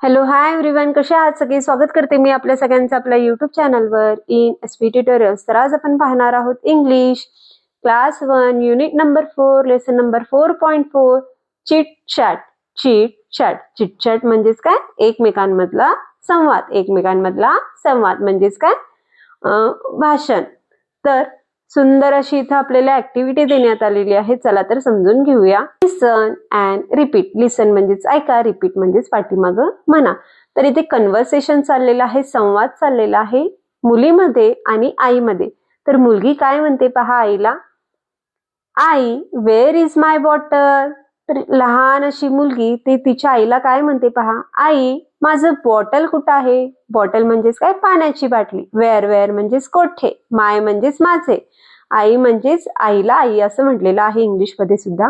Hello hi everyone, कसे आहात सगळे? स्वागत करते मी आपल्या सगळ्यांचं आपल्या युट्यूब चॅनलवर इन एसपी ट्युटोरियल्स. तर आज आपण पाहणार आहोत English class 1 unit number 4 lesson number 4.4 chit chat. Chit chat म्हणजेच काय? एकमेकांमधला संवाद म्हणजेच काय? भाषण. तर सुंदर अशी इथं आपल्याला ऍक्टिव्हिटी देण्यात आलेली आहे. चला तर समजून घेऊया. लिसन अँड रिपीट. लिसन म्हणजेच ऐका, रिपीट म्हणजेच पाठीमागं म्हणा. तर इथे कन्व्हर्सेशन चाललेलं आहे, संवाद चाललेला आहे मुलीमध्ये आणि आईमध्ये. तर मुलगी काय म्हणते पहा आईला, आई वेअर इज माय बॉटल. तर लहान अशी मुलगी ती तिच्या आईला काय म्हणते पहा, आई माझं बॉटल कुठं आहे. बॉटल म्हणजेच काय? पाण्याची बाटली. वेअर म्हणजेच कोठे, माय म्हणजेच माझे. आई म्हणजेच आईला आई असं म्हटलेलं आहे इंग्लिशमध्ये सुद्धा.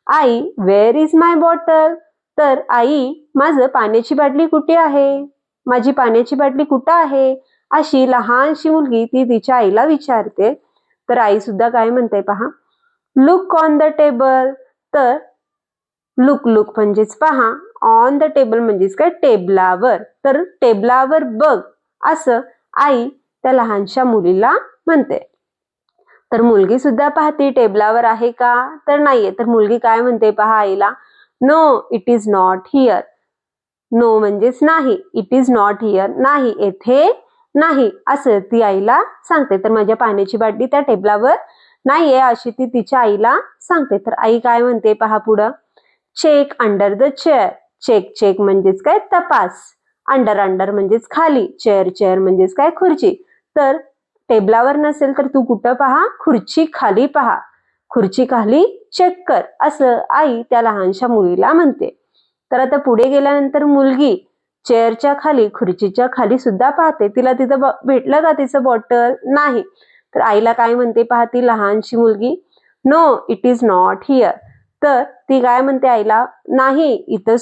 आई वेअर इज माय बॉटल. तर आई माझं पाण्याची बाटली कुठे आहे, माझी पाण्याची बाटली कुठं आहे, अशी लहानशी मुलगी ती तिच्या आईला विचारते. तर आई सुद्धा काय म्हणते पहा, लुक ऑन द टेबल. तर लुक म्हणजेच पहा, ऑन द टेबल म्हणजेच काय? टेबलावर. तर टेबलावर बघ असं आई त्या लहानशा मुलीला म्हणते. तर मुलगी सुद्धा पाहते टेबलावर आहे का, तर नाहीये. तर मुलगी काय म्हणते पहा आईला, no it is not here. No म्हणजेच नाही, इट इज नॉट हिअर नाही, येथे नाही असं ती आईला सांगते. तर माझ्या पाण्याची बाटली त्या टेबलावर नाहीये अशी ती तिच्या आईला सांगते. तर आई काय म्हणते पहा पुढं, check under the chair. Check म्हणजेच काय? तपास. अंडर म्हणजेच खाली. चेअर म्हणजेच काय? खुर्ची. तर टेबलावर नसेल तर तू कुठं पहा, खुर्ची खाली पहा, खुर्ची खाली चेक कर असं आई त्या लहानशा मुलीला म्हणते. तर आता पुढे गेल्यानंतर मुलगी चेअरच्या खाली, खुर्चीच्या खाली सुद्धा पाहते. तिला तिथं भेटलं का तिचं बॉटल? नाही. तर आईला काय म्हणते पहा ती लहानशी मुलगी, no it is not here. तर ती काय म्हणते आईला, नाही इथं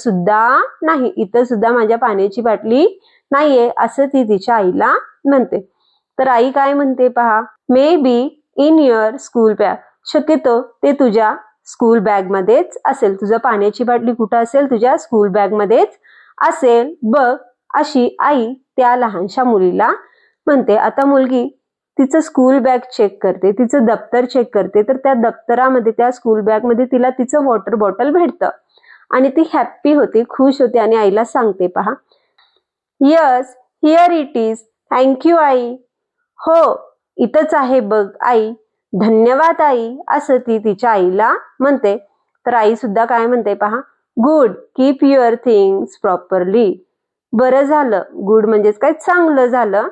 सुद्धा माझ्या पाण्याची बाटली नाहीये असं ती तिच्या आईला म्हणते. तर आई काय म्हणते पहा, may be in your school bag. शक्यतो ते तुझ्या स्कूल बॅग मध्येच असेल. तुझं पाण्याची बाटली कुठं असेल? तुझ्या स्कूल बॅग मध्येच असेल, बघ अशी आई त्या लहानशा मुलीला म्हणते. आता मुलगी तिचं स्कूल बॅग चेक करते, तिचं दप्तर चेक करते. तर त्या दप्तरामध्ये, त्या स्कूल बॅग मध्ये तिला तिचं वॉटर बॉटल भेटतं आणि ती हॅप्पी होते, खुश होते आणि आईला सांगते पहा, yes here it is, thank you आई. हो इथंच आहे बघ आई, धन्यवाद आई असं ती तिच्या आईला म्हणते. तर आई सुद्धा काय म्हणते पहा, good keep your things properly. बरं झालं. गुड म्हणजेच काय? चांगलं झालं.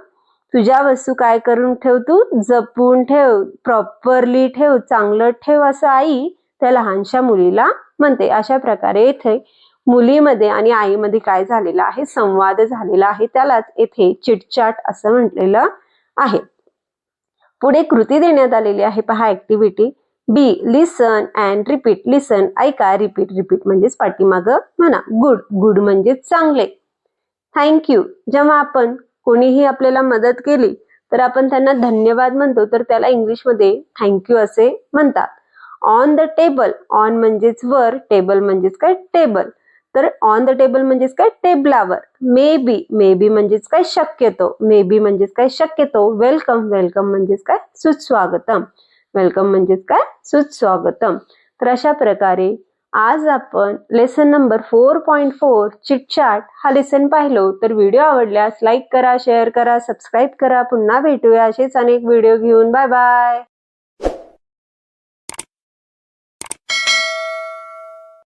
तुझ्या वस्तू काय करून ठेव, तू जपून ठेव, प्रॉपरली ठेव, चांगलं ठेव असं आई त्या लहानशा मुलीला म्हणते. अशा प्रकारे इथे मुलीमध्ये आणि आईमध्ये काय झालेलं आहे? संवाद झालेला आहे. त्यालाच येथे चिटचाट असं म्हटलेलं आहे. पुढे कृती देण्यात आलेली आहे पहा activity B, listen and repeat. Listen ऐका, रिपीट म्हणजेच पाठीमागं म्हणा. गुड म्हणजेच चांगले. थँक्यू, जेव्हा आपण कोणीही आपल्याला मदत केली तर आपण त्यांना धन्यवाद म्हणतो, तर त्याला इंग्लिशमध्ये थँक्यू असे म्हणतात. On the table. ऑन म्हणजेच वर, टेबल म्हणजेच काय? टेबल. तर ऑन द टेबल म्हणजेच काय? टेबलावर. मे बी म्हणजेच काय? शक्यतो. मे बी म्हणजेच काय? शक्यतो. वेलकम म्हणजेच काय? सुस्वागतम. वेलकम म्हणजेच काय? सुस्वागतम. तर अशा प्रकारे आज आपण लेसन नंबर 4.4 चिटचॅट हा लेसन पाहिलो. तर व्हिडिओ आवडल्यास लाईक करा, शेअर करा, सबस्क्राईब करा. पुन्हा भेटूया असेच अनेक व्हिडिओ घेऊन. Bye bye.